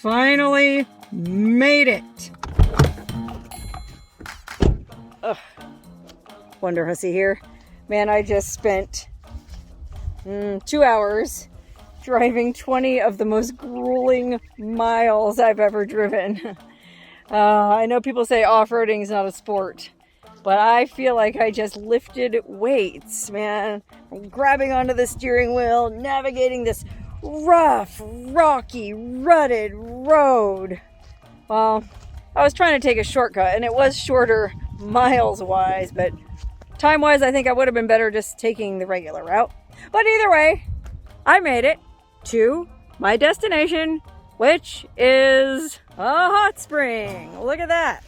finally made it. Ugh. Wonderhussy here. Man, I just spent 2 hours driving 20 of the most grueling miles I've ever driven. I know people say off-roading is not a sport, but I feel like I just lifted weights, man. Grabbing onto the steering wheel, navigating this rough, rocky, rutted road. Well, I was trying to take a shortcut, and it was shorter miles-wise, but time-wise, I think I would have been better just taking the regular route. But either way, I made it to my destination, which is a hot spring. Look at that.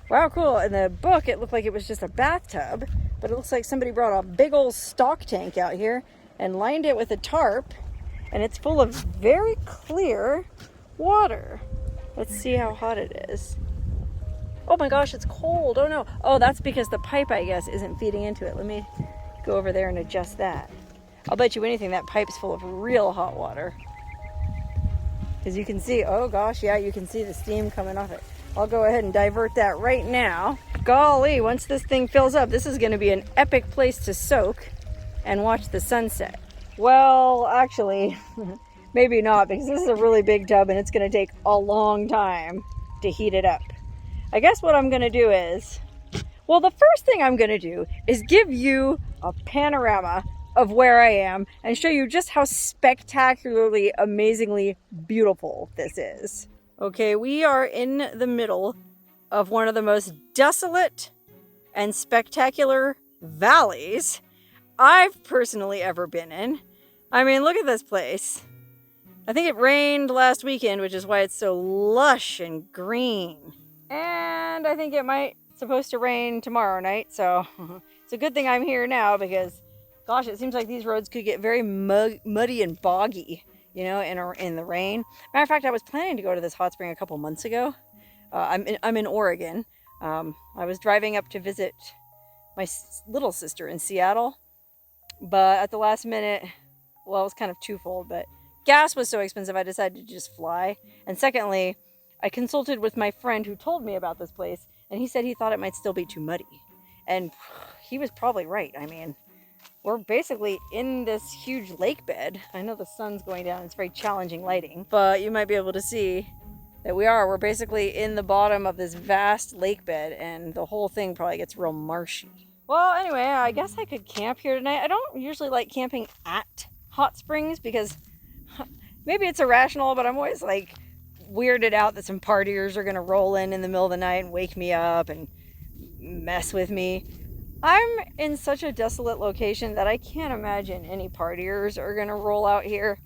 Wow, cool. In the book, it looked like it was just a bathtub, but it looks like somebody brought a big old stock tank out here and lined it with a tarp, and it's full of very clear water. Let's see how hot it is. Oh my gosh, it's cold. Oh no. Oh, that's because the pipe, I guess, isn't feeding into it. Let me go over there and adjust that. I'll bet you anything that pipe's full of real hot water. Because you can see, oh gosh, yeah, you can see the steam coming off it. I'll go ahead and divert that right now. Golly, once this thing fills up, this is going to be an epic place to soak and watch the sunset. Well, actually, maybe not, because this is a really big tub and it's going to take a long time to heat it up. I guess what I'm going to do is, well, the first thing I'm going to do is give you a panorama of where I am and show you just how spectacularly, amazingly beautiful this is. Okay, we are in the middle of one of the most desolate and spectacular valleys I've personally ever been in. I mean, look at this place. I think it rained last weekend, which is why it's so lush and green. And I think it might supposed to rain tomorrow night, so it's a good thing I'm here now because, gosh, it seems like these roads could get very muddy and boggy, you know, in the rain. Matter of fact, I was planning to go to this hot spring a couple months ago. I'm in Oregon. I was driving up to visit my little sister in Seattle, but at the last minute, well, it was kind of twofold, but gas was so expensive I decided to just fly. And secondly, I consulted with my friend who told me about this place, and he said he thought it might still be too muddy. And he was probably right. I mean, we're basically in this huge lake bed. I know the sun's going down. It's very challenging lighting, but you might be able to see that we're basically in the bottom of this vast lake bed, and the whole thing probably gets real marshy. Well, anyway, I guess I could camp here tonight. I don't usually like camping at hot springs because maybe it's irrational, but I'm always like weirded out that some partiers are going to roll in the middle of the night and wake me up and mess with me. I'm in such a desolate location that I can't imagine any partiers are going to roll out here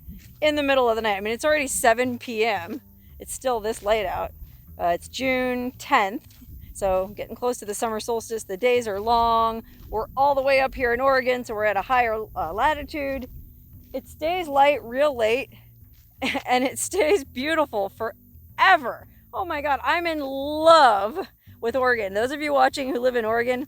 in the middle of the night. I mean, it's already 7 p.m. It's still this late out. It's June 10th, so getting close to the summer solstice. The days are long. We're all the way up here in Oregon, so we're at a higher latitude. It stays light real late, and it stays beautiful forever. Oh my God, I'm in love with Oregon. Those of you watching who live in Oregon,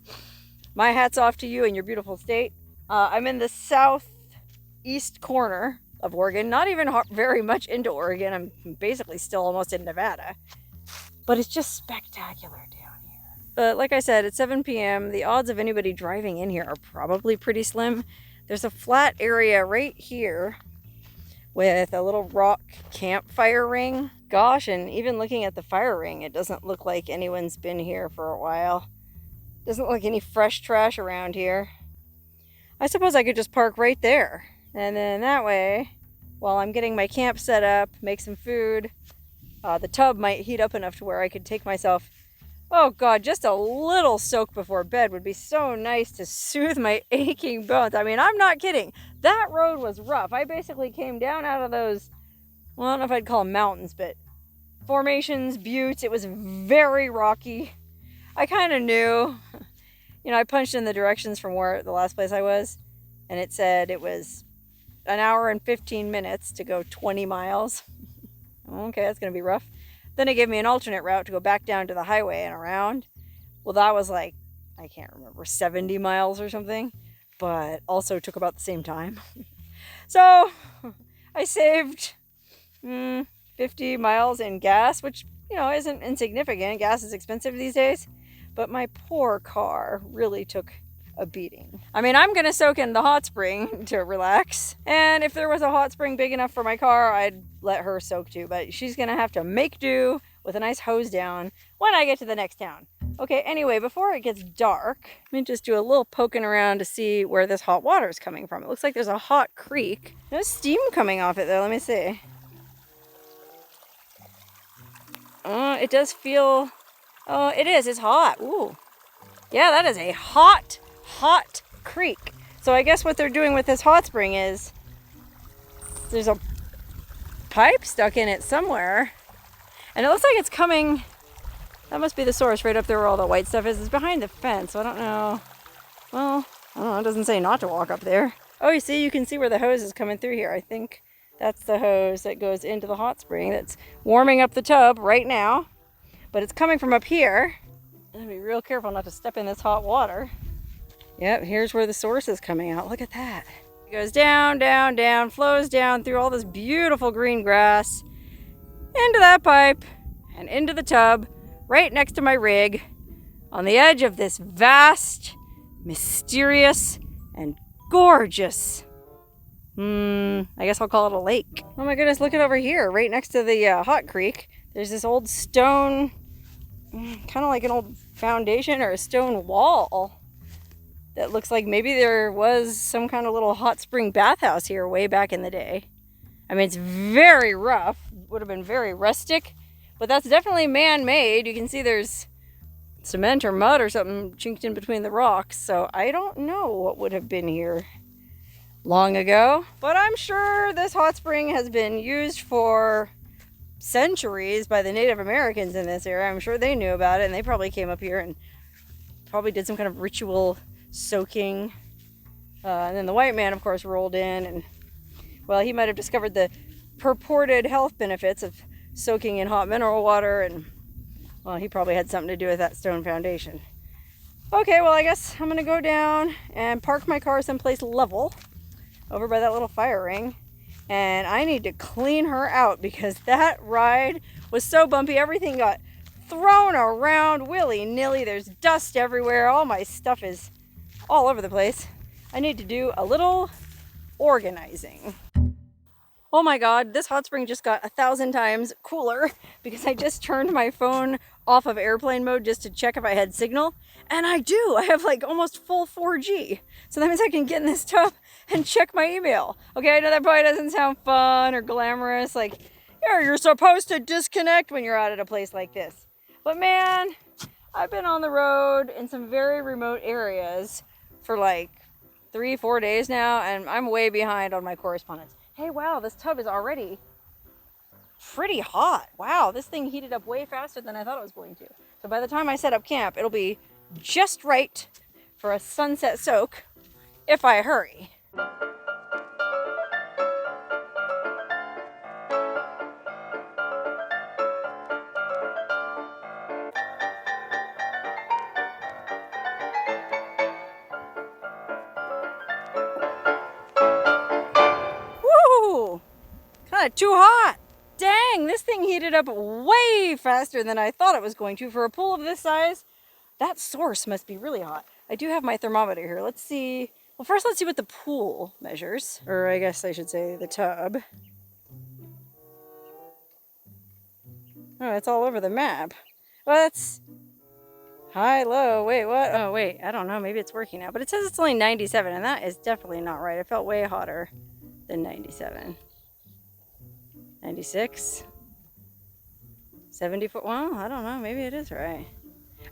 my hat's off to you and your beautiful state. I'm in the southeast corner of Oregon, not even very much into Oregon. I'm basically still almost in Nevada, but it's just spectacular down here. But like I said, it's 7 p.m. The odds of anybody driving in here are probably pretty slim. There's a flat area right here with a little rock campfire ring. Gosh, and even looking at the fire ring, it doesn't look like anyone's been here for a while. Doesn't look like any fresh trash around here. I suppose I could just park right there. And then that way, while I'm getting my camp set up, make some food, the tub might heat up enough to where I could take myself, oh God, just a little soak before bed would be so nice to soothe my aching bones. I mean, I'm not kidding. That road was rough. I basically came down out of those, well, I don't know if I'd call them mountains, but formations, buttes. It was very rocky. I kind of knew, you know, I punched in the directions from where the last place I was, and it said it was an hour and 15 minutes to go 20 miles. Okay, that's going to be rough. Then it gave me an alternate route to go back down to the highway and around. Well, that was like, I can't remember, 70 miles or something, but also took about the same time. So I saved 50 miles in gas, which, you know, isn't insignificant. Gas is expensive these days. But my poor car really took a beating. I mean, I'm gonna soak in the hot spring to relax. And if there was a hot spring big enough for my car, I'd let her soak too. But she's gonna have to make do with a nice hose down when I get to the next town. Okay, anyway, before it gets dark, let me just do a little poking around to see where this hot water is coming from. It looks like there's a hot creek. There's steam coming off it though, let me see. It does feel, oh, it is, it's hot. Ooh. Yeah, that is a hot creek. So I guess what they're doing with this hot spring is there's a pipe stuck in it somewhere. And it looks like it's coming, that must be the source right up there where all the white stuff is. It's behind the fence, so I don't know. Well, I don't know, it doesn't say not to walk up there. Oh, you see, you can see where the hose is coming through here. I think that's the hose that goes into the hot spring that's warming up the tub right now. But it's coming from up here. I'm gonna be real careful not to step in this hot water. Yep, here's where the source is coming out. Look at that. It goes down, down, down, flows down through all this beautiful green grass, into that pipe, and into the tub, right next to my rig, on the edge of this vast, mysterious, and gorgeous, I guess I'll call it a lake. Oh my goodness, look at over here, right next to the hot creek. There's this old stone, kind of like an old foundation or a stone wall that looks like maybe there was some kind of little hot spring bathhouse here way back in the day. I mean, it's very rough, would have been very rustic, but that's definitely man-made. You can see there's cement or mud or something chinked in between the rocks, so I don't know what would have been here long ago, but I'm sure this hot spring has been used for centuries by the Native Americans in this area. I'm sure they knew about it, and they probably came up here and probably did some kind of ritual soaking. And then the white man, of course, rolled in, and, well, he might have discovered the purported health benefits of soaking in hot mineral water, and, well, he probably had something to do with that stone foundation. Okay, well, I guess I'm gonna go down and park my car someplace level over by that little fire ring. And I need to clean her out because that ride was so bumpy. Everything got thrown around willy-nilly. There's dust everywhere. All my stuff is all over the place. I need to do a little organizing. Oh my God, this hot spring just got 1,000 times cooler because I just turned my phone off of airplane mode just to check if I had signal. And I do. I have like almost full 4G. So that means I can get in this tub and check my email. Okay, I know that probably doesn't sound fun or glamorous. Like, yeah, you're supposed to disconnect when you're out at a place like this. But man, I've been on the road in some very remote areas for like 3-4 days now, and I'm way behind on my correspondence. Hey, wow, this tub is already pretty hot. Wow, this thing heated up way faster than I thought it was going to. So by the time I set up camp, it'll be just right for a sunset soak if I hurry. Woo! Kind of too hot. Dang, this thing heated up way faster than I thought it was going to. For a pool of this size, that source must be really hot. I do have my thermometer here. Let's see. Well, first let's see what the pool measures. Or I guess I should say the tub. Oh, it's all over the map. Well, that's high, low. Wait, what? Oh, wait. I don't know. Maybe it's working now. But it says it's only 97, and that is definitely not right. It felt way hotter than 97. 96? 74? Well, I don't know. Maybe it is right.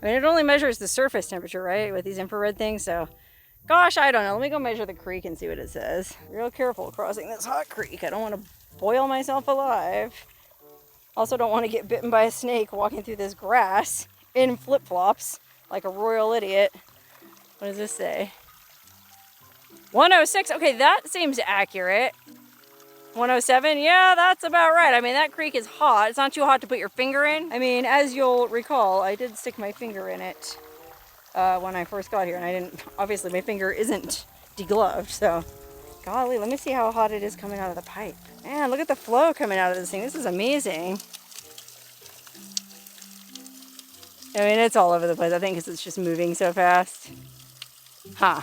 I mean, it only measures the surface temperature, right? With these infrared things, so... Gosh, I don't know. Let me go measure the creek and see what it says. Real careful crossing this hot creek. I don't want to boil myself alive. Also don't want to get bitten by a snake walking through this grass in flip-flops like a royal idiot. What does this say? 106. Okay, that seems accurate. 107. Yeah, that's about right. I mean, that creek is hot. It's not too hot to put your finger in. I mean, as you'll recall, I did stick my finger in it when I first got here, and I didn't, obviously my finger isn't degloved, so golly, let me see how hot it is coming out of the pipe. Man, look at the flow coming out of this thing. This is amazing. I mean, it's all over the place, I think, because it's just moving so fast. Huh.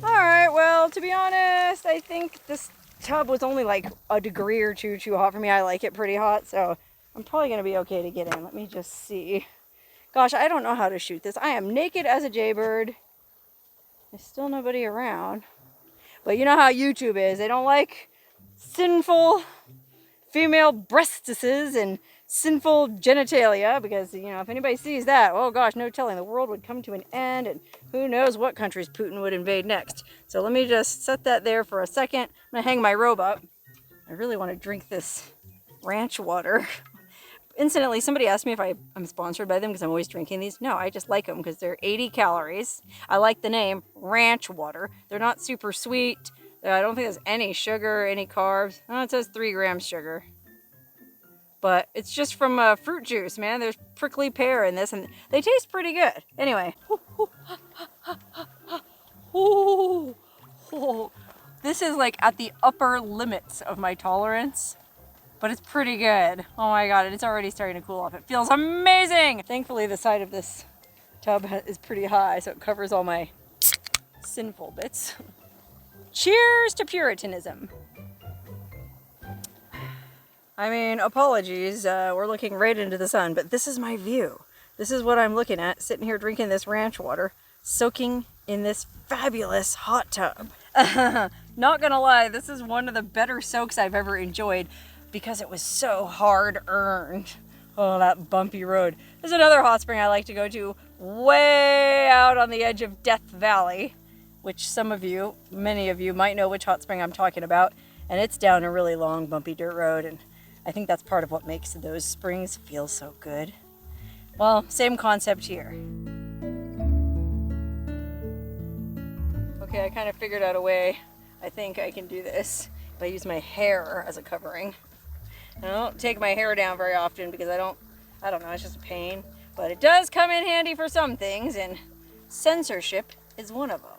All right, well, to be honest, I think this tub was only like a degree or two too hot for me. I like it pretty hot, so I'm probably going to be okay to get in. Let me just see. Gosh, I don't know how to shoot this. I am naked as a jaybird. There's still nobody around. But you know how YouTube is. They don't like sinful female breastises and sinful genitalia, because, you know, if anybody sees that, oh gosh, no telling, the world would come to an end, and who knows what countries Putin would invade next. So let me just set that there for a second. I'm gonna hang my robe up. I really want to drink this ranch water. Incidentally, somebody asked me if I'm sponsored by them because I'm always drinking these. No, I just like them because they're 80 calories. I like the name, ranch water. They're not super sweet. I don't think there's any sugar, any carbs. Oh, it says 3 grams sugar. But it's just from fruit juice, man. There's prickly pear in this, and they taste pretty good. Anyway. This is like at the upper limits of my tolerance, but it's pretty good. Oh my God, it's already starting to cool off. It feels amazing. Thankfully, the side of this tub is pretty high, so it covers all my sinful bits. Cheers to Puritanism. I mean, apologies, we're looking right into the sun, but this is my view. This is what I'm looking at, sitting here drinking this ranch water, soaking in this fabulous hot tub. Not gonna lie, this is one of the better soaks I've ever enjoyed because it was so hard earned. Oh, that bumpy road. There's another hot spring I like to go to way out on the edge of Death Valley, which some of you, many of you, might know which hot spring I'm talking about. And it's down a really long, bumpy dirt road, and I think that's part of what makes those springs feel so good. Well, same concept here. Okay, I kind of figured out a way. I think I can do this if I use my hair as a covering. I don't take my hair down very often because I don't know, it's just a pain. But it does come in handy for some things, and censorship is one of them.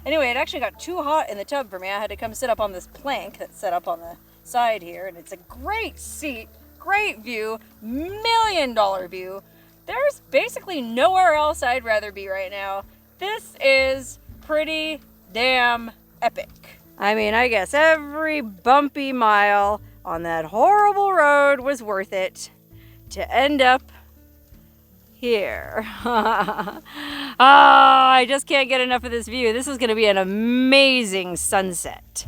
Anyway, it actually got too hot in the tub for me. I had to come sit up on this plank that's set up on the side here, and it's a great seat, great view, $1 million view. There's basically nowhere else I'd rather be right now. This is pretty damn epic. I mean, I guess every bumpy mile on that horrible road was worth it to end up here. I just can't get enough of this view. This is going to be an amazing sunset.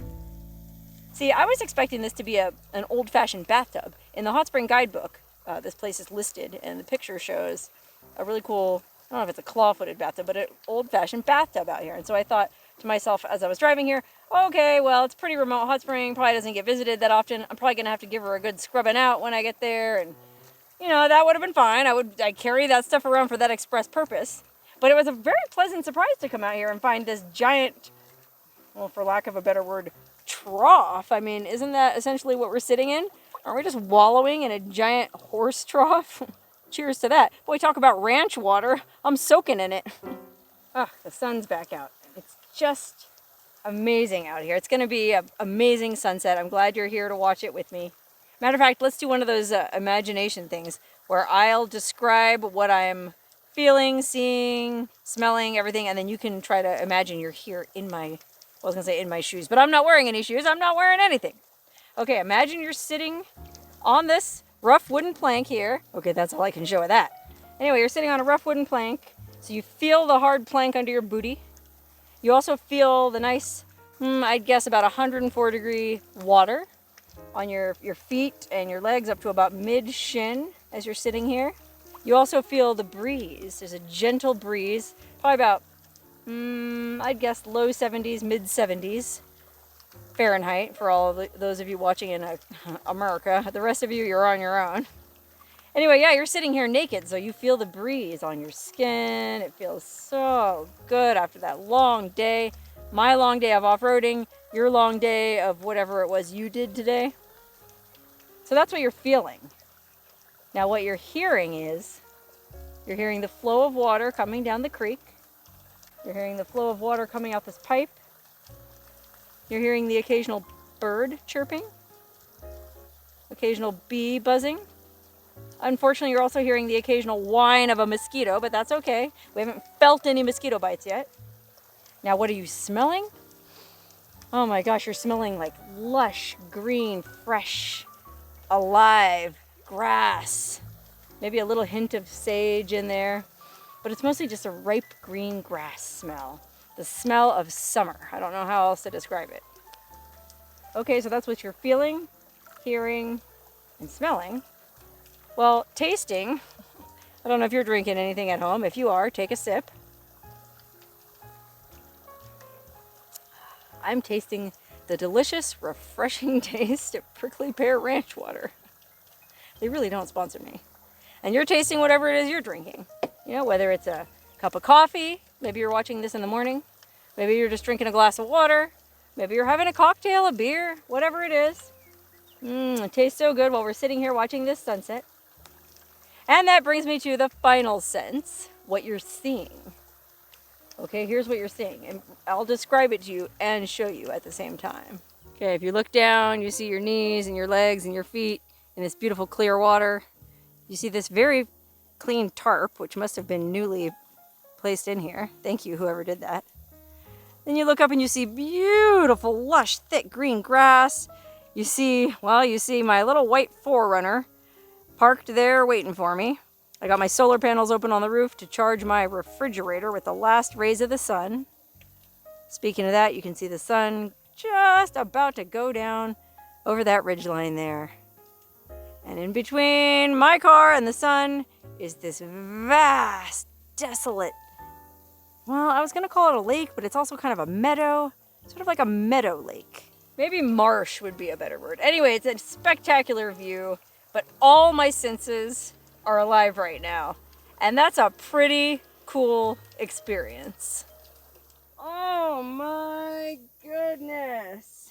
See, I was expecting this to be an old-fashioned bathtub. In the hot spring guidebook, this place is listed, and the picture shows a really cool, I don't know if it's a claw-footed bathtub, but an old-fashioned bathtub out here. And so I thought to myself as I was driving here, okay, well, it's pretty remote. Hot spring probably doesn't get visited that often. I'm probably going to have to give her a good scrubbing out when I get there, and you know, that would have been fine. I'd carry that stuff around for that express purpose. But it was a very pleasant surprise to come out here and find this giant, well, for lack of a better word, trough. I mean, isn't that essentially what we're sitting in? Aren't we just wallowing in a giant horse trough? Cheers to that. Boy, talk about ranch water. I'm soaking in it. Ah, the sun's back out. It's just amazing out here. It's going to be an amazing sunset. I'm glad you're here to watch it with me. Matter of fact, let's do one of those imagination things where I'll describe what I'm feeling, seeing, smelling, everything, and then you can try to imagine you're here in my, well, I was going to say in my shoes, but I'm not wearing any shoes. I'm not wearing anything. Okay, imagine you're sitting on this rough wooden plank here. Okay, that's all I can show of that. Anyway, you're sitting on a rough wooden plank, so you feel the hard plank under your booty. You also feel the nice, I'd guess about 104 degree water on your feet and your legs up to about mid-shin as you're sitting here. You also feel the breeze. There's a gentle breeze, probably about, I'd guess low 70s, mid 70s Fahrenheit for all of those of you watching in America. The rest of you, you're on your own. Anyway, yeah, you're sitting here naked, so you feel the breeze on your skin. It feels so good after that long day. My long day of off-roading, your long day of whatever it was you did today. So that's what you're feeling. Now what you're hearing is, you're hearing the flow of water coming down the creek. You're hearing the flow of water coming out this pipe. You're hearing the occasional bird chirping. occasional bee buzzing. Unfortunately, you're also hearing the occasional whine of a mosquito, but that's okay. We haven't felt any mosquito bites yet. Now, what are you smelling? Oh my gosh, you're smelling like lush, green, fresh, alive grass. Maybe a little hint of sage in there, but it's mostly just a ripe green grass smell. The smell of summer. I don't know how else to describe it. Okay, so that's what you're feeling, hearing, and smelling. Well, tasting, I don't know if you're drinking anything at home. If you are, take a sip. I'm tasting the delicious, refreshing taste of prickly pear ranch water. They really don't sponsor me. And you're tasting whatever it is you're drinking. You know, whether it's a cup of coffee, maybe you're watching this in the morning, maybe you're just drinking a glass of water, maybe you're having a cocktail, a beer, whatever it is. It tastes so good while we're sitting here watching this sunset. And that brings me to the final sense, what you're seeing. Okay, here's what you're seeing, and I'll describe it to you and show you at the same time. Okay, if you look down, you see your knees and your legs and your feet in this beautiful clear water. You see this very clean tarp, which must have been newly placed in here. Thank you, whoever did that. Then you look up and you see beautiful, lush, thick green grass. You see my little white 4Runner parked there waiting for me. I got my solar panels open on the roof to charge my refrigerator with the last rays of the sun. Speaking of that, you can see the sun just about to go down over that ridgeline there. And in between my car and the sun is this vast, desolate, well, I was going to call it a lake, but it's also kind of a meadow, sort of like a meadow lake. Maybe marsh would be a better word. Anyway, it's a spectacular view, but all my senses are alive right now. And that's a pretty cool experience. Oh my goodness.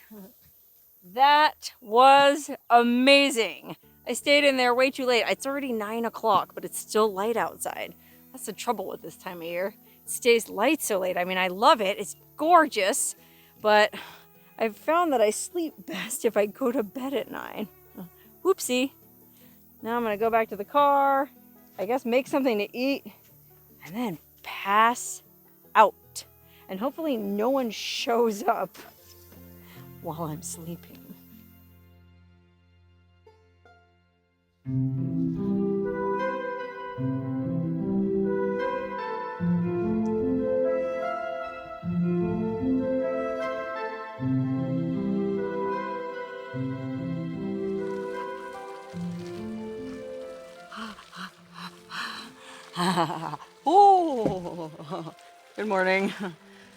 That was amazing. I stayed in there way too late. It's already 9 o'clock, but it's still light outside. That's the trouble with this time of year. It stays light so late. I mean, I love it. It's gorgeous, but I've found that I sleep best if I go to bed at 9. Whoopsie. Now I'm going to go back to the car, I guess make something to eat, and then pass out. And hopefully no one shows up while I'm sleeping. Oh, good morning.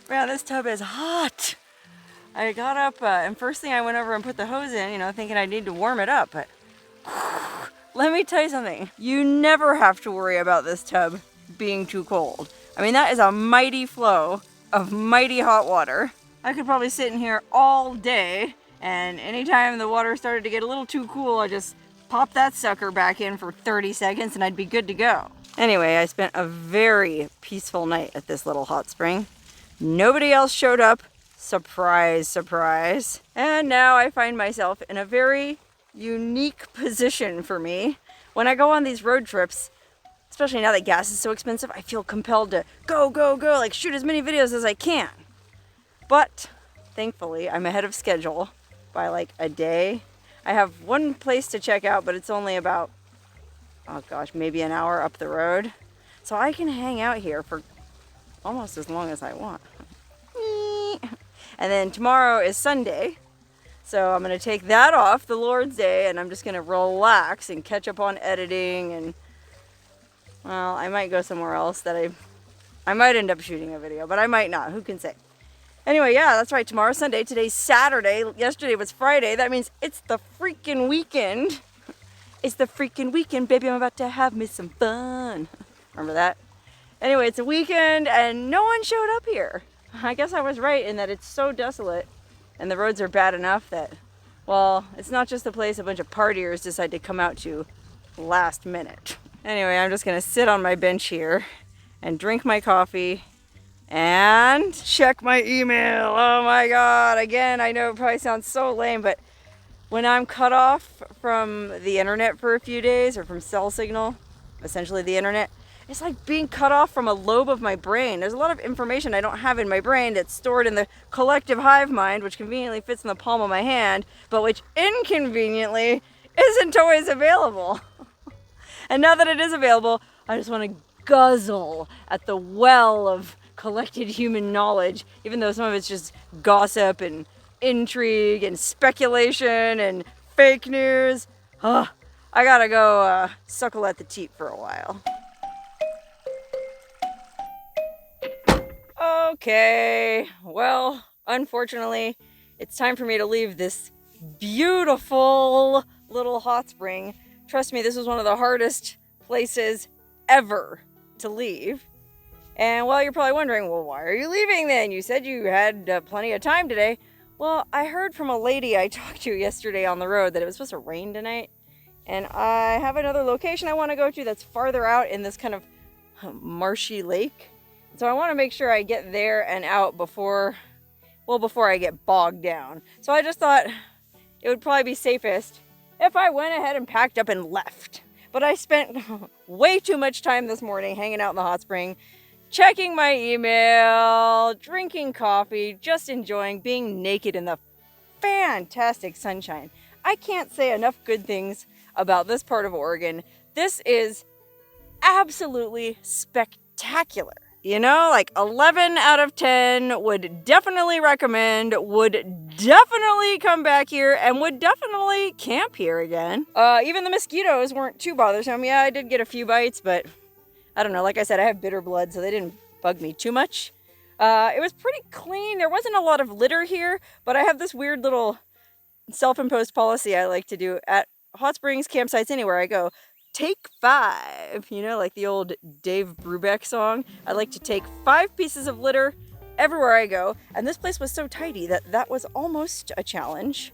Man, this tub is hot. I got up and first thing I went over and put the hose in, thinking I need to warm it up, but let me tell you something. You never have to worry about this tub being too cold. I mean, that is a mighty flow of mighty hot water. I could probably sit in here all day, and anytime the water started to get a little too cool, I just pop that sucker back in for 30 seconds and I'd be good to go. Anyway, I spent a very peaceful night at this little hot spring. Nobody else showed up. Surprise, surprise. And now I find myself in a very unique position for me. When I go on these road trips, especially now that gas is so expensive, I feel compelled to go, like shoot as many videos as I can. But thankfully, I'm ahead of schedule by like a day. I have one place to check out, but it's only about, oh gosh, maybe an hour up the road. So I can hang out here for almost as long as I want. And then tomorrow is Sunday. So I'm going to take that off, the Lord's Day, and I'm just going to relax and catch up on editing. And, well, I might go somewhere else that I might end up shooting a video, but I might not. Who can say? Anyway, yeah, that's right. Tomorrow's Sunday. Today's Saturday. Yesterday was Friday. That means it's the freaking weekend. It's the freaking weekend, baby. I'm about to have me some fun. Remember that? Anyway, it's a weekend and no one showed up here. I guess I was right in that it's so desolate and the roads are bad enough that, well, it's not just the place a bunch of partiers decide to come out to last minute. Anyway, I'm just going to sit on my bench here and drink my coffee and check my email. Oh my God. Again, I know it probably sounds so lame, but when I'm cut off from the internet for a few days, or from cell signal, essentially the internet, it's like being cut off from a lobe of my brain. There's a lot of information I don't have in my brain that's stored in the collective hive mind, which conveniently fits in the palm of my hand, but which inconveniently isn't always available. And now that it is available, I just want to guzzle at the well of collected human knowledge, even though some of it's just gossip and intrigue and speculation and fake news. I gotta go suckle at the teat for a while. Okay, well, unfortunately, it's time for me to leave this beautiful little hot spring. Trust me, this was one of the hardest places ever to leave. And well, you're probably wondering, well, why are you leaving then? You said you had plenty of time today. Well, I heard from a lady I talked to yesterday on the road that it was supposed to rain tonight. And I have another location I want to go to that's farther out in this kind of marshy lake. So I want to make sure I get there and out before I get bogged down. So I just thought it would probably be safest if I went ahead and packed up and left. But I spent way too much time this morning hanging out in the hot spring, checking my email, drinking coffee, just enjoying being naked in the fantastic sunshine. I can't say enough good things about this part of Oregon. This is absolutely spectacular. You know, like 11 out of 10 would definitely recommend, would definitely come back here, and would definitely camp here again. Even the mosquitoes weren't too bothersome. Yeah, I did get a few bites, but I don't know. Like I said, I have bitter blood, so they didn't bug me too much. It was pretty clean. There wasn't a lot of litter here, but I have this weird little self-imposed policy I like to do at hot springs, campsites, anywhere I go. Take 5, you know, like the old Dave Brubeck song. I like to take 5 pieces of litter everywhere I go. And this place was so tidy that was almost a challenge.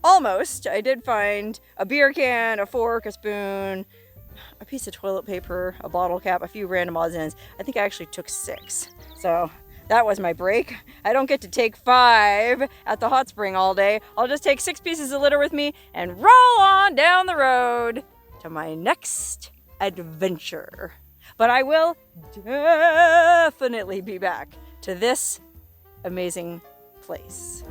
Almost. I did find a beer can, a fork, a spoon, a piece of toilet paper, a bottle cap, a few random odds and ends. I think I actually took 6. So that was my break. I don't get to take 5 at the hot spring all day. I'll just take 6 pieces of litter with me and roll on down the road to my next adventure. But I will definitely be back to this amazing place.